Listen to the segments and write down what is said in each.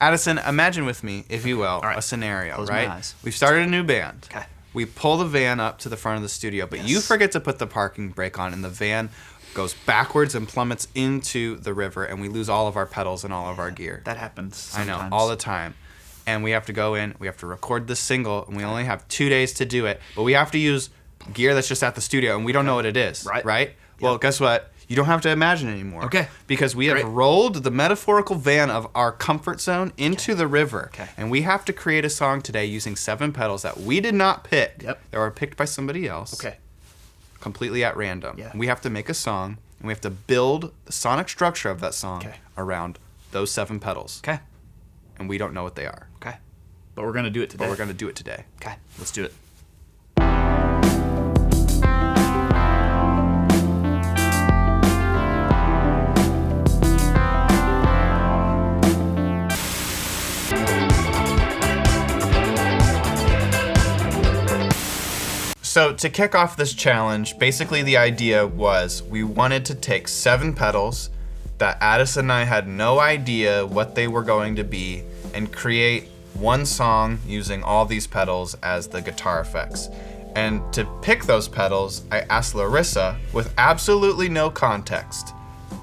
Addison, imagine with me, if you will, a scenario, Close right? my eyes. We've started a new band. Okay. We pull the van up to the front of the studio, but you forget to put the parking brake on, and the van goes backwards and plummets into the river, and we lose all of our pedals and all of our gear. That happens sometimes. I know, all the time. And we have to go in, we have to record this single, and we only have 2 days to do it, but we have to use gear that's just at the studio, and we don't know what it is, right? Well, guess what? You don't have to imagine anymore. Okay. Because we have rolled the metaphorical van of our comfort zone into the river. Okay. And we have to create a song today using 7 pedals that we did not pick. Yep. They were picked by somebody else. Okay. Completely at random. Yeah. We have to make a song, and we have to build the sonic structure of that song around those 7 pedals. Okay. And we don't know what they are. Okay. But we're going to do it today. But we're going to do it today. Okay. Let's do it. So to kick off this challenge, basically the idea was we wanted to take 7 pedals that Addison and I had no idea what they were going to be and create one song using all these pedals as the guitar effects. And to pick those pedals, I asked Larissa, with absolutely no context,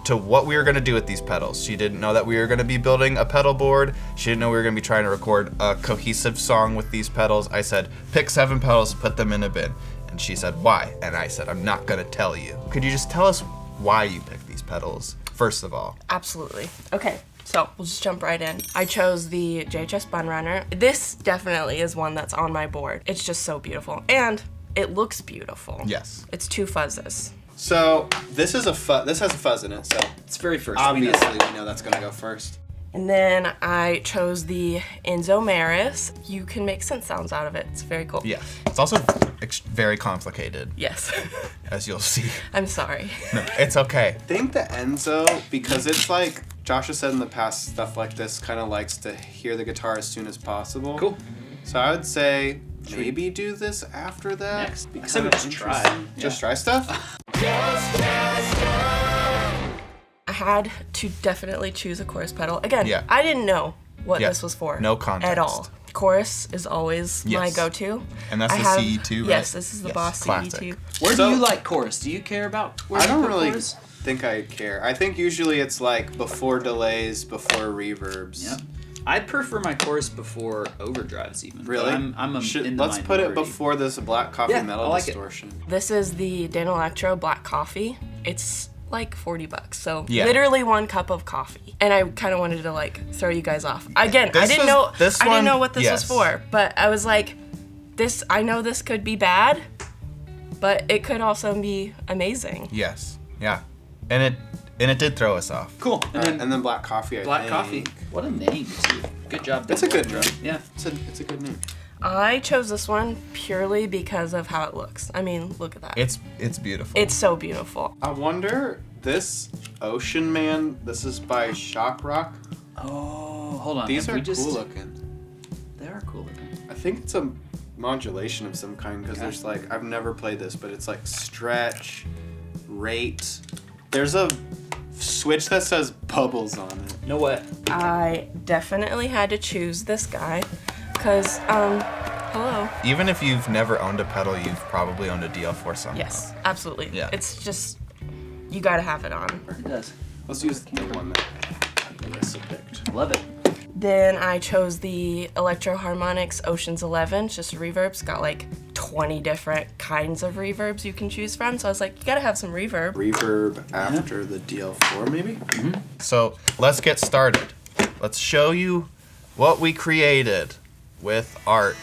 to what we were going to do with these pedals. She didn't know that we were going to be building a pedal board. She didn't know we were going to be trying to record a cohesive song with these pedals. I said, pick 7 pedals, put them in a bin. And she said, why? And I said, I'm not going to tell you. Could you just tell us why you picked these pedals, first of all? Absolutely. Okay, so we'll just jump right in. I chose the JHS Bun Runner. This definitely is one that's on my board. It's just so beautiful. And it looks beautiful. Yes. It's 2 fuzzes. So this has a fuzz in it, so It's very first. obviously we know that's gonna go first. And then I chose the Enzo Meris. You can make synth sounds out of it. It's very cool. Yeah, it's also very complicated, Yes. as you'll see. I'm sorry. No, it's okay. I think the Enzo, because it's like Josh has said in the past, stuff like this kind of likes to hear the guitar as soon as possible. Cool. So I would say maybe do this after that. Next. Be I said kinda just try. interesting. Yeah. Just try stuff? I had to definitely choose a chorus pedal. Again, Yeah. I didn't know what Yeah. this was for. No context. At all. Chorus is always my Yes. go-to. And that's I the have- CE2, right? Yes, this is the Yes, Boss classic. CE2. Where So- do you like chorus? Do you care about where I you don't put really chorus? think I care. I think usually it's like before delays, before reverbs. Yeah. I prefer my chorus before overdrives even. but Really? I'm in the Let's put it minority. before this black coffee Yeah, metal I like it. distortion. This is the Danelectro Black Coffee. It's like $40, so Yeah. literally 1 cup of coffee. And I kind of wanted to like throw you guys off. Again, I This didn't was- know what this yes. was for, but I was like, I know this could be bad, but it could also be amazing. Yes, yeah. And it did throw us off. Cool. And then black coffee, I Black think. coffee. What a name too. Good job. It's a good Danelectro. name. Yeah. It's a good name. I chose this one purely because of how it looks. I mean, look at that. It's beautiful. It's so beautiful. I wonder, this Ocean Man, this is by Shock Rock. Oh, hold on. These Have are we just- cool looking. They are cool looking. I think it's a modulation of some kind because there's like, I've never played this, but it's like stretch, rate. There's a switch that says bubbles on it. No way. I definitely had to choose this guy because, hello. Even if you've never owned a pedal, you've probably owned a DL4 somehow. Yes, absolutely. Yeah. It's just, you gotta have it on. It does. Let's use the one that Melissa picked. Love it. Then I chose the Electro Harmonics Oceans 11, just reverbs. Got like 20 different kinds of reverbs you can choose from. So I was like, you gotta have some reverb. Reverb after the DL4 maybe? So let's get started. Let's show you what we created with art.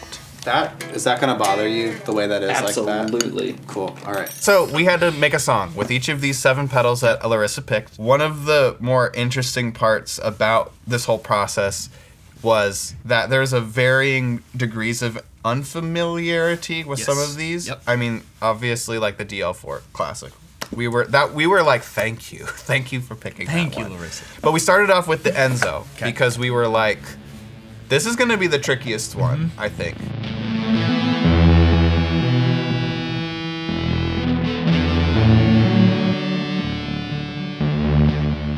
Is that gonna bother you the way that is like that? Absolutely. Cool, alright. So we had to make a song with each of these 7 pedals that Larissa picked. One of the more interesting parts about this whole process was that there's a varying degrees of unfamiliarity with some of these. Yep. I mean, obviously like the DL4 classic. We were like, thank you for picking Thank that you, one. Larissa. But we started off with the Enzo Okay. because we were like, this is gonna be the trickiest one, I think.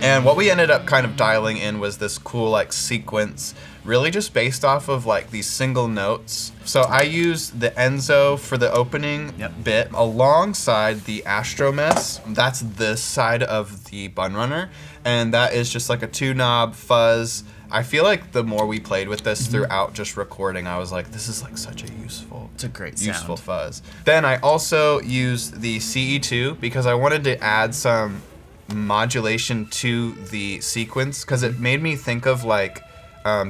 And what we ended up kind of dialing in was this cool like sequence, really just based off of like these single notes. So I used the Enzo for the opening bit alongside the Astromess. That's this side of the Bun Runner. And that is just like a 2-knob fuzz. I feel like the more we played with this throughout just recording, I was like, this is like such a useful, It's a great useful sound. fuzz. Then I also used the CE2 because I wanted to add some modulation to the sequence because it made me think of like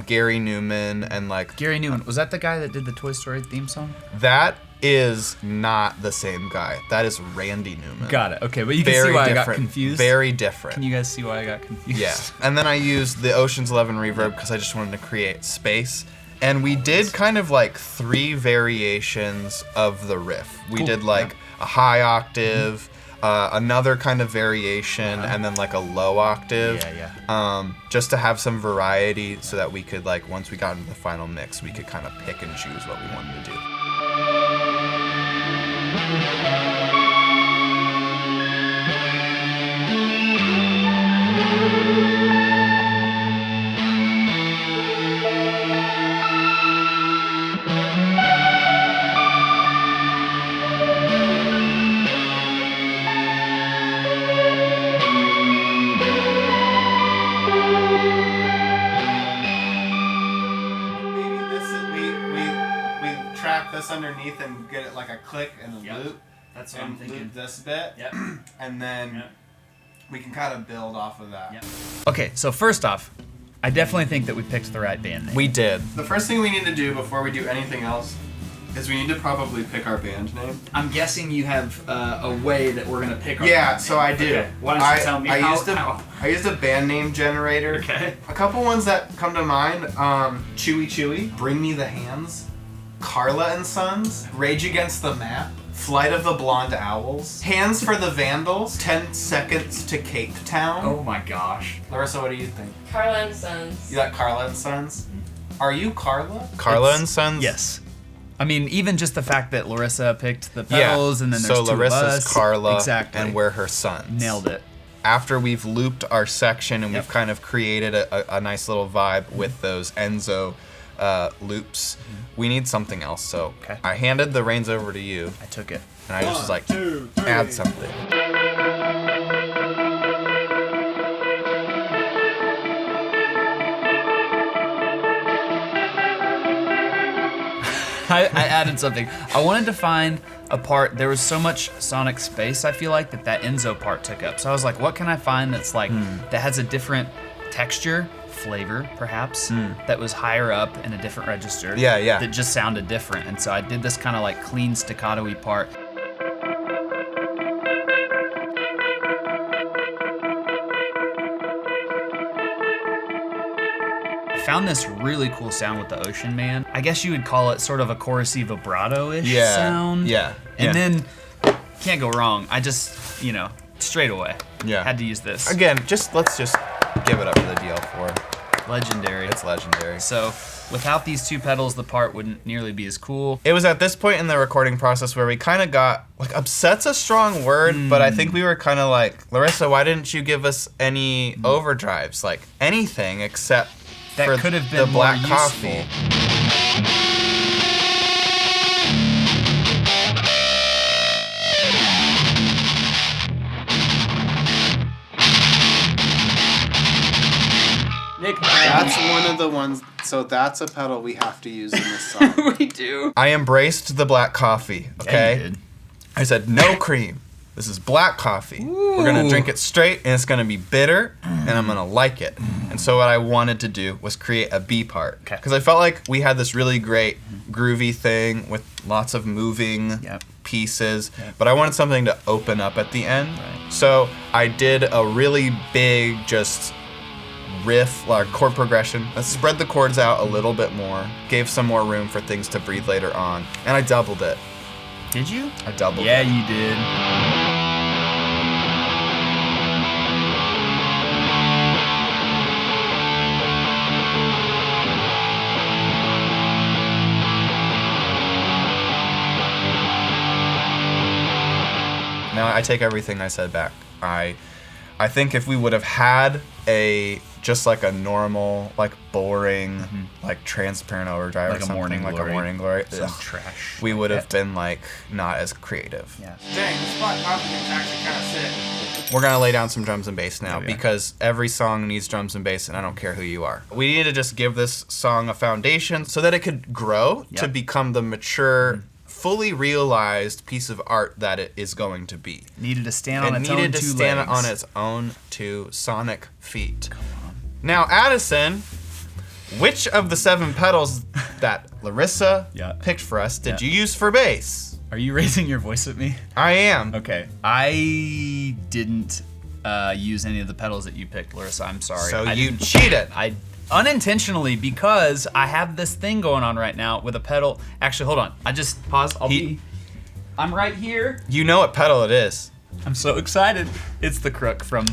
Gary Newman and like Gary Newman, was that the guy that did the Toy Story theme song? that is not the same guy. That is Randy Newman. Got it. Okay, but you can see why I got confused. Very different. Can you guys see why I got confused? Yeah. And then I used the Oceans 11 reverb because I just wanted to create space. And we did kind of like 3 variations of the riff. We did like a high octave, another kind of variation, and then like a low octave. Just to have some variety so that we could like, once we got into the final mix, we could kind of pick and choose what we wanted to do. This underneath and get it like a click and a loop. That's what and I'm thinking. loop this bit. And then we can kind of build off of that. Okay, so first off, I definitely think that we picked the right band name. We did. The first thing we need to do before we do anything else is we need to probably pick our band name. I'm guessing you have a way that we're gonna pick our Yeah, band so name. I do. Okay. Why don't you tell me how? I used a band name generator. Okay. A couple ones that come to mind, Chewy Chewy, Bring Me the Hands, Carla and Sons, Rage Against the Map, Flight of the Blonde Owls, Hands for the Vandals, 10 Seconds to Cape Town. Oh my gosh. Larissa, what do you think? Carla and Sons. You got Carla and Sons? Are you Carla? Carla and Sons? Yes. I mean, even just the fact that Larissa picked the pedals and then there's so two Larissa's of us. Carla Exactly. and we're her sons. Nailed it. After we've looped our section and we've kind of created a nice little vibe with those Enzo loops, we need something else. So I handed the reins over to you. I took it. And I just was like, add something. I added something. I wanted to find a part. There was so much sonic space, I feel like, that Enzo part took up. So I was like, what can I find that's like, that has a different texture, flavor, perhaps, that was higher up in a different register. Yeah. That just sounded different. And so I did this kind of like clean staccato-y part. Found this really cool sound with the Ocean Man. I guess you would call it sort of a chorusy vibrato-ish sound. And then, can't go wrong. I just, straight away. Had to use this. Again, let's just give it up to the DL4. Legendary. It's legendary. So, without these 2 pedals, the part wouldn't nearly be as cool. It was at this point in the recording process where we kind of got, like, upset's a strong word, but I think we were kind of like, Larissa, why didn't you give us any overdrives? Like, anything except that for could have been the more black useful. coffee. That's one of the ones, so that's a pedal we have to use in this song. We do. I embraced the black coffee, okay? Yeah, you did. I said, no cream. This is black coffee. We're gonna drink it straight and it's gonna be bitter and I'm gonna like it. And so what I wanted to do was create a B part. Because I felt like we had this really great groovy thing with lots of moving pieces, but I wanted something to open up at the end. So I did a really big just riff, like chord progression. I spread the chords out a little bit more, gave some more room for things to breathe later on, and I doubled it. Did you? I doubled it. Yeah, you did. Now I take everything I said back. I think if we would have had just like a normal, like boring, like transparent overdrive Like or a something, Morning like Glory. a Morning Glory, Some ugh, trash. we like would have that. been like not as creative. Yeah. Dang, this spot coffee is actually kind of sick. We're gonna lay down some drums and bass now Okay. because every song needs drums and bass, and I don't care who you are. We need to just give this song a foundation so that it could grow to Yep. become the mature, fully realized piece of art that it is going to be. Needed to stand on It its own needed to two stand legs. on its own two sonic feet. Now, Addison, which of the 7 pedals that Larissa Yeah. picked for us did Yeah. you use for bass? Are you raising your voice at me? I am. Okay. I didn't use any of the pedals that you picked, Larissa. I'm sorry. So I you didn't- cheated. I unintentionally, because I have this thing going on right now with a pedal. Actually, hold on. I just pause. I'm right here. You know what pedal it is. I'm so excited. It's the Crook from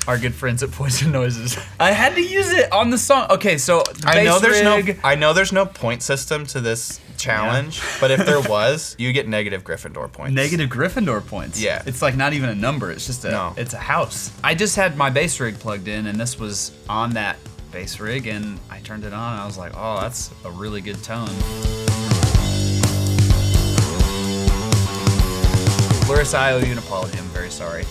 our good friends at Poison Noises. I had to use it on the song. Okay, so the I know bass rig. I know there's no point system to this challenge, but if there was, you get negative Gryffindor points. Negative Gryffindor points. Yeah. It's like not even a number. It's just it's a house. I just had my bass rig plugged in, and this was on that bass rig, and I turned it on, and I was like, oh, that's a really good tone. Larissa, I owe you an apology. I'm very sorry.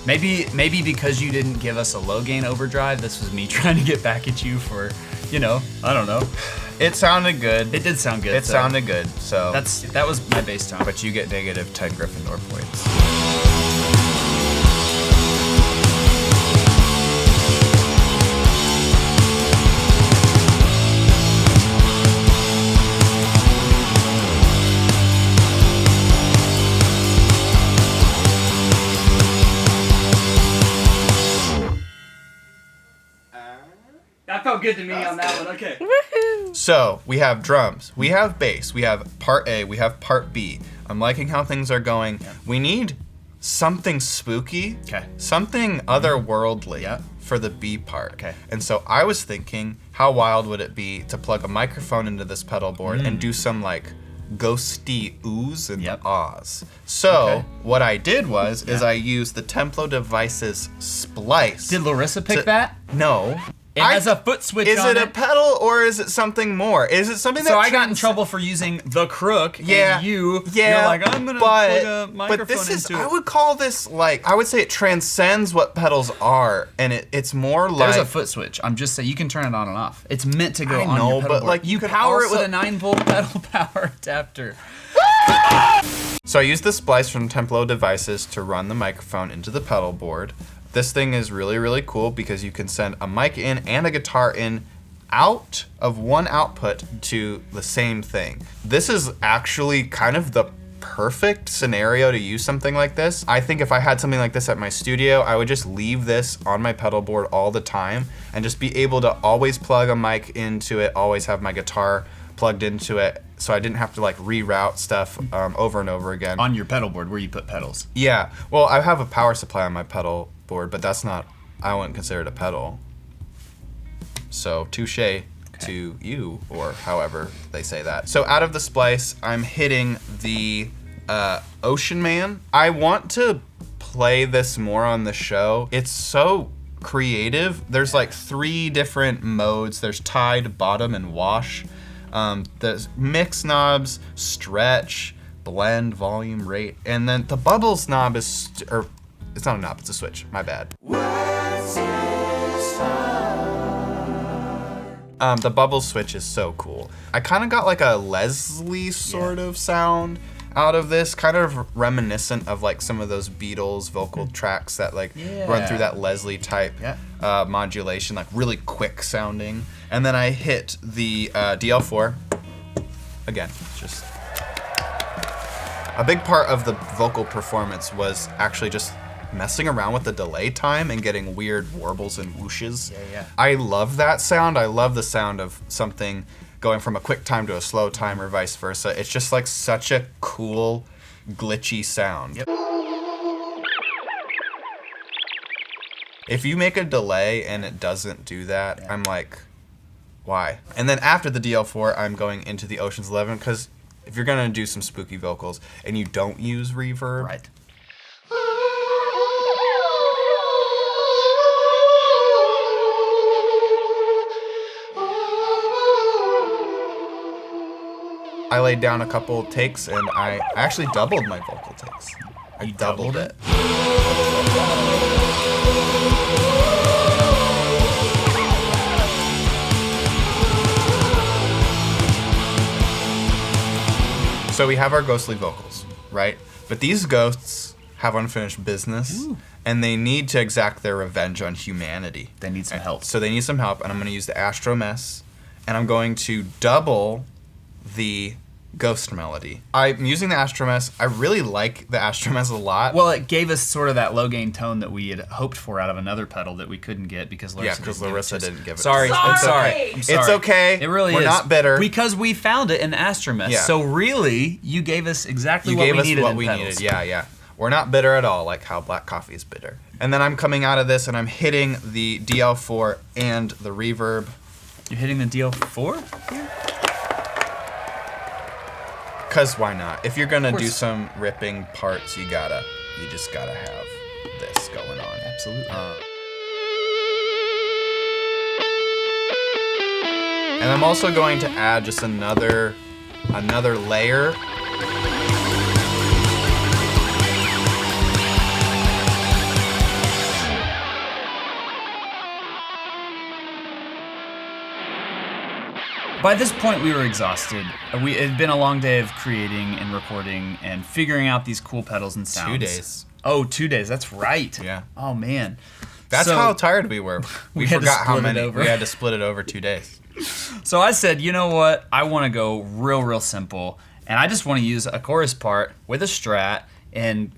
Maybe because you didn't give us a low gain overdrive, this was me trying to get back at you for, I don't know. It sounded good. It did sound good. It so sounded good. So that was my bass tone. but you get negative 10 Gryffindor points. That felt good to me on that one. Okay. So we have drums, we have bass, we have part A, we have part B. I'm liking how things are going. We need something spooky, Okay. something otherworldly Yeah. for the B part. Okay. And so I was thinking, how wild would it be to plug a microphone into this pedal board and do some like ghosty oohs and Yep. ahs. So Okay. what I did was I used the Templo devices Splyce. Did Larissa pick to- that? No. It has a foot switch Is on it a pedal or is it something more? Is it something that So I got in trans- trouble for using the Crook. Yeah, And you're yeah, like, I'm gonna plug a microphone but this is, into I it. would call this like, I would say it transcends what pedals are, and it's more like. There's a foot switch. I'm just saying you can turn it on and off. It's meant to go I on know, your pedal but, board. like, you you could power it with also- a 9-volt pedal power adapter. So I used the Splyce from Templo devices to run the microphone into the pedal board. This thing is really, really cool because you can send a mic in and a guitar in out of one output to the same thing. This is actually kind of the perfect scenario to use something like this. I think if I had something like this at my studio, I would just leave this on my pedal board all the time and just be able to always plug a mic into it, always have my guitar plugged into it, so I didn't have to like reroute stuff over and over again. On your pedal board where you put pedals. Yeah, well, I have a power supply on my pedal board, but that's not, I wouldn't consider it a pedal. So touche to you, or however they say that. So out of the Splyce, I'm hitting the Ocean Man. I want to play this more on the show. It's so creative. There's like 3 different modes. There's tide, bottom, and wash. There's mix knobs, stretch, blend, volume, rate, and then the bubbles knob is, or it's not a knob, it's a switch. My bad. The bubble switch is so cool. I kind of got like a Leslie sort of sound out of this, kind of reminiscent of like some of those Beatles vocal tracks that like run through that Leslie type modulation, like really quick sounding. And then I hit the DL4 again. Just a big part of the vocal performance was actually just messing around with the delay time and getting weird warbles and whooshes. I love that sound. I love the sound of something going from a quick time to a slow time or vice versa. It's just like such a cool, glitchy sound. If you make a delay and it doesn't do that, I'm like, why? And then after the DL4, I'm going into the Oceans 11 because if you're gonna do some spooky vocals and you don't use reverb, Right. I laid down a couple takes and I actually doubled my vocal takes. I doubled it. So we have our ghostly vocals, right? But these ghosts have unfinished business, and they need to exact their revenge on humanity. They need some help. So they need some help, and I'm going to use the Astro Mess, and I'm going to double the ghost melody. I'm using the Astro Mess. I really like the Astro Mess a lot. Well, it gave us sort of that low gain tone that we had hoped for out of another pedal that we couldn't get because Larissa didn't give it. Sorry. I'm sorry. It's okay. It really We're is. not bitter. Because we found it in Astro Mess. Yeah. So really, you gave us exactly what we needed in pedals. Yeah. We're not bitter at all, like how black coffee is bitter. And then I'm coming out of this and I'm hitting the DL4 and the reverb. You're hitting the DL4? Cause why not? If you're gonna do some ripping parts, you just gotta have this going on. Absolutely. And I'm also going to add just another layer. By this point, we were exhausted. It had been a long day of creating and recording and figuring out these cool pedals and sounds. 2 days. Oh, 2 days. That's right. Yeah. Oh, man. That's how tired we were. We had to forgot how split it many. over. We had to split it over 2 days. So I said, you know what? I want to go real simple. And I just want to use a chorus part with a Strat and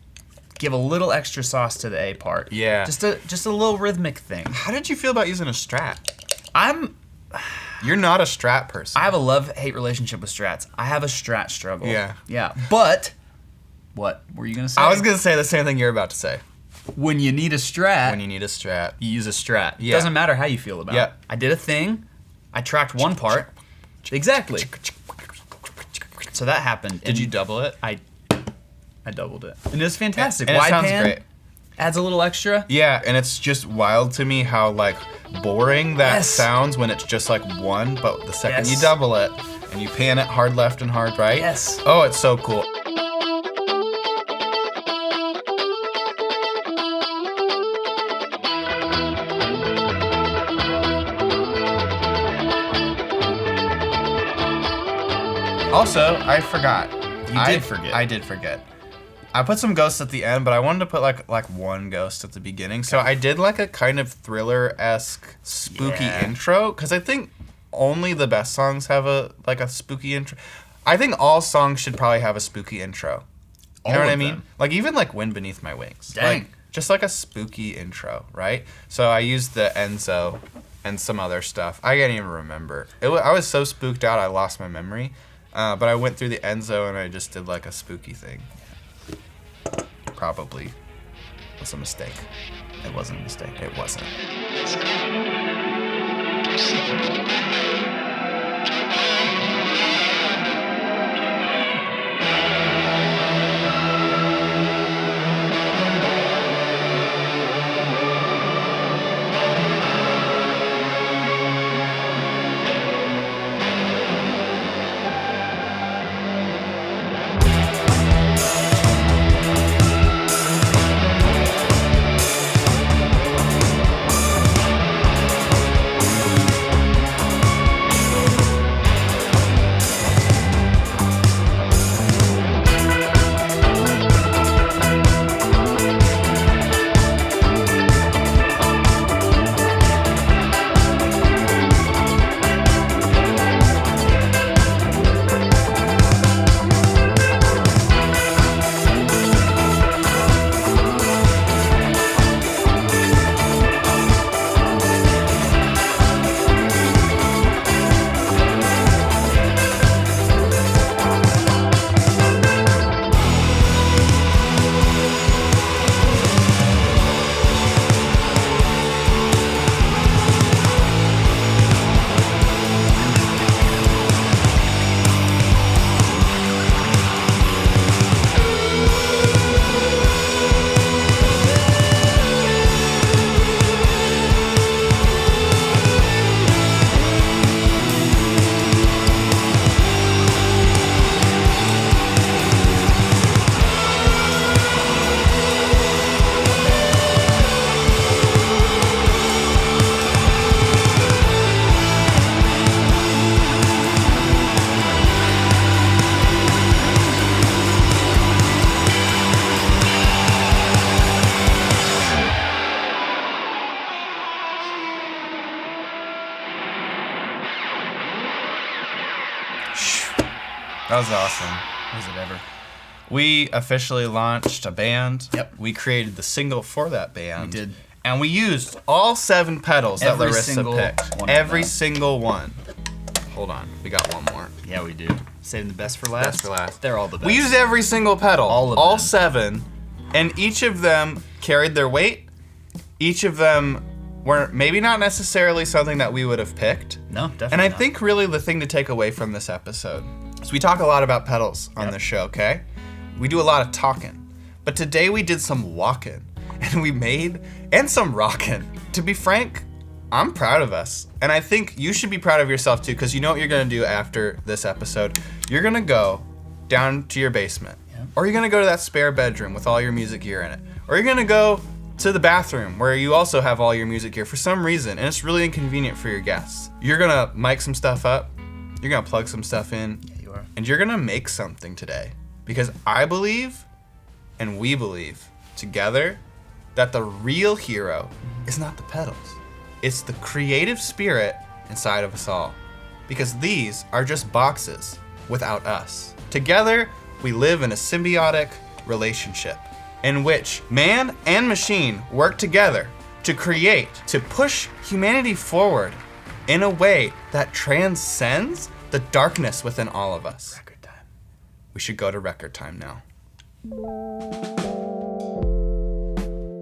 give a little extra sauce to the A part. Yeah. Just a little rhythmic thing. How did you feel about using a Strat? I'm You're not a Strat person. I have a love-hate relationship with Strats. I have a Strat struggle. Yeah. Yeah. But what were you gonna say? I was gonna say the same thing you're about to say. When you need a Strat, When you need a Strat. you use a Strat. Yeah. Doesn't matter how you feel about Yeah. it. I did a thing. I tracked one part. Exactly. So that happened. Did you double it? I doubled it. And it was fantastic. And it Wide sounds pan great. adds a little extra. Yeah, and it's just wild to me how like boring that Yes. sounds when it's just like one, but the second Yes. you double it and you pan it hard left and hard right. Yes. Oh, it's so cool. Also, I forgot. You did forget. I did forget. I put some ghosts at the end, but I wanted to put like one ghost at the beginning. So I did like a kind of thriller-esque spooky Yeah. intro because I think only the best songs have a spooky intro. I think all songs should probably have a spooky intro. You know All what I of mean? them. Like even like Wind Beneath My Wings. Dang. Like just like a spooky intro, right? So I used the Enzo and some other stuff. I can't even remember. I was so spooked out I lost my memory. But I went through the Enzo and I just did like a spooky thing. Probably was a mistake. It wasn't a mistake. It wasn't. That was awesome. Was it ever? We officially launched a band. Yep. We created the single for that band. We did. And we used all 7 pedals that Every Larissa single picked. one of Every them. single one. Hold on. We got one more. Yeah, we do. Saving the best for last. Best for last. They're all the best. We used every single pedal. All of all them. 7. And each of them carried their weight. Each of them were maybe not necessarily something that we would have picked. No, definitely And I not. think really the thing to take away from this episode is we talk a lot about pedals on Yep. the show, okay? We do a lot of talking. But today we did some walking and we made, and some rocking. To be frank, I'm proud of us. And I think you should be proud of yourself too, because you know what you're gonna do after this episode. You're gonna go down to your basement. Yep. Or you're gonna go to that spare bedroom with all your music gear in it. Or you're gonna go to the bathroom where you also have all your music gear for some reason, and it's really inconvenient for your guests. You're gonna mic some stuff up, you're gonna plug some stuff in, Yeah, you are. and you're gonna make something today. Because I believe, and we believe, together, that the real hero is not the pedals. It's the creative spirit inside of us all. Because these are just boxes without us. Together, we live in a symbiotic relationship in which man and machine work together to create, to push humanity forward in a way that transcends the darkness within all of us. Record time. We should go to record time now.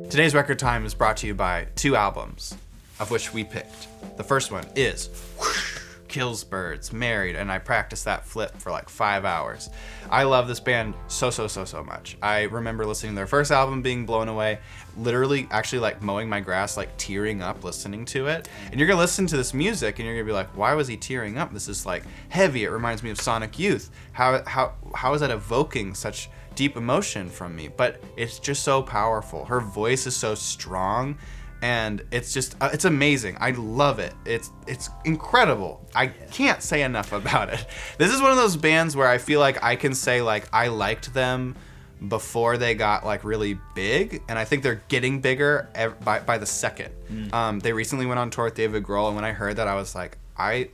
Today's record time is brought to you by 2 albums, of which we picked. The first one is Kills Birds, Married, and I practiced that flip for like 5 hours. I love this band so much. I remember listening to their first album, being blown away, literally actually like mowing my grass, like tearing up listening to it. And you're gonna listen to this music and you're gonna be like, why was he tearing up? This is like heavy. It reminds me of Sonic Youth. How is that evoking such deep emotion from me? But it's just so powerful. Her voice is so strong. And it's just, it's amazing. I love it. It's incredible. I can't say enough about it. This is one of those bands where I feel like I can say like I liked them before they got like really big, and I think they're getting bigger by the second. They recently went on tour with David Grohl, and when I heard that, I was like,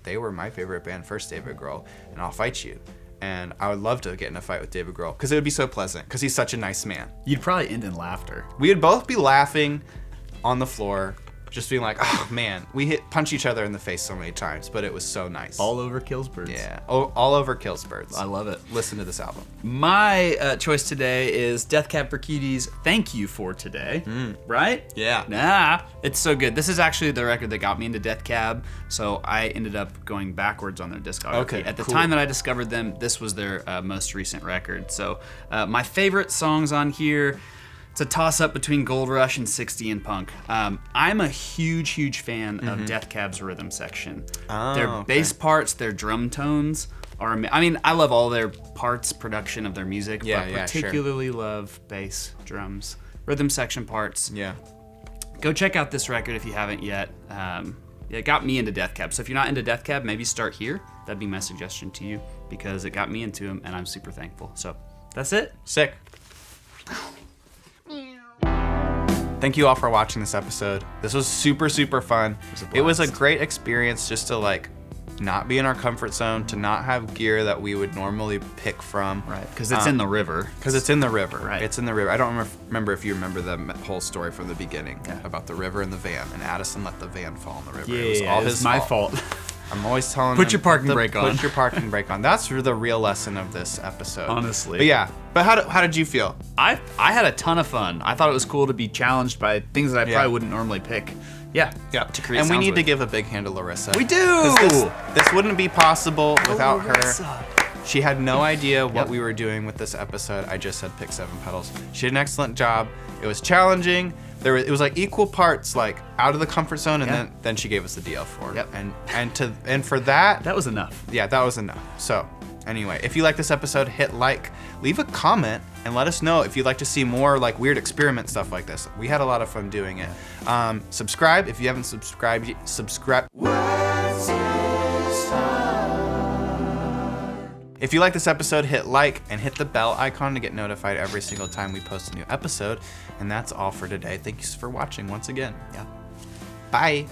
they were my favorite band first, David Grohl, and I'll fight you. And I would love to get in a fight with David Grohl because it would be so pleasant because he's such a nice man. You'd probably end in laughter. We would both be laughing on the floor, just being like, oh man, we punch each other in the face so many times, but it was so nice. All over Kills Birds. Yeah, all over Kills Birds. I love it. Listen to this album. My choice today is Death Cab for Cuties, Thank You for Today. Right? Yeah. Nah, it's so good. This is actually the record that got me into Death Cab, so I ended up going backwards on their discography. Okay, At the cool. time that I discovered them, this was their most recent record. So my favorite songs on here, it's a toss-up between Gold Rush and 60 and Punk. I'm a huge fan of Death Cab's rhythm section. Their bass parts, their drum tones are I mean, I love all their parts, production of their music, Yeah, but yeah, sure. particularly love bass, drums, rhythm section parts. Yeah. Go check out this record if you haven't yet. It got me into Death Cab. So if you're not into Death Cab, maybe start here. That'd be my suggestion to you because it got me into them, and I'm super thankful. So that's it. Sick. Thank you all for watching this episode. This was super fun. It was a great experience just to like not be in our comfort zone, to not have gear that we would normally pick from. Right, because it's in the river. Because it's in the river. Right. It's in the river. I don't remember if you remember the whole story from the beginning about the river and the van, and Addison let the van fall in the river. It was all his my fault. fault. I'm always telling Put him, your parking brake on. Put your parking brake on. That's the real lesson of this episode. Honestly. But yeah. But how did you feel? I had a ton of fun. I thought it was cool to be challenged by things that I Yeah. probably wouldn't normally pick. Yeah. Yeah. To create And we sounds need to with. give a big hand to Larissa. We do! 'Cause This wouldn't be possible without Larissa. her. She had no idea what Yep. we were doing with this episode. I just said pick 7 pedals. She did an excellent job. It was challenging. It was like equal parts, like out of the comfort zone, and Yeah. then she gave us the DL4. Yep. And for that, That was enough. yeah, that was enough. So anyway, if you like this episode, hit like, leave a comment, and let us know if you'd like to see more like weird experiment stuff like this. We had a lot of fun doing it. Subscribe if you haven't subscribed. Subscribe. If you like this episode, hit like and hit the bell icon to get notified every single time we post a new episode. And that's all for today. Thank you for watching once again. Yeah. Bye.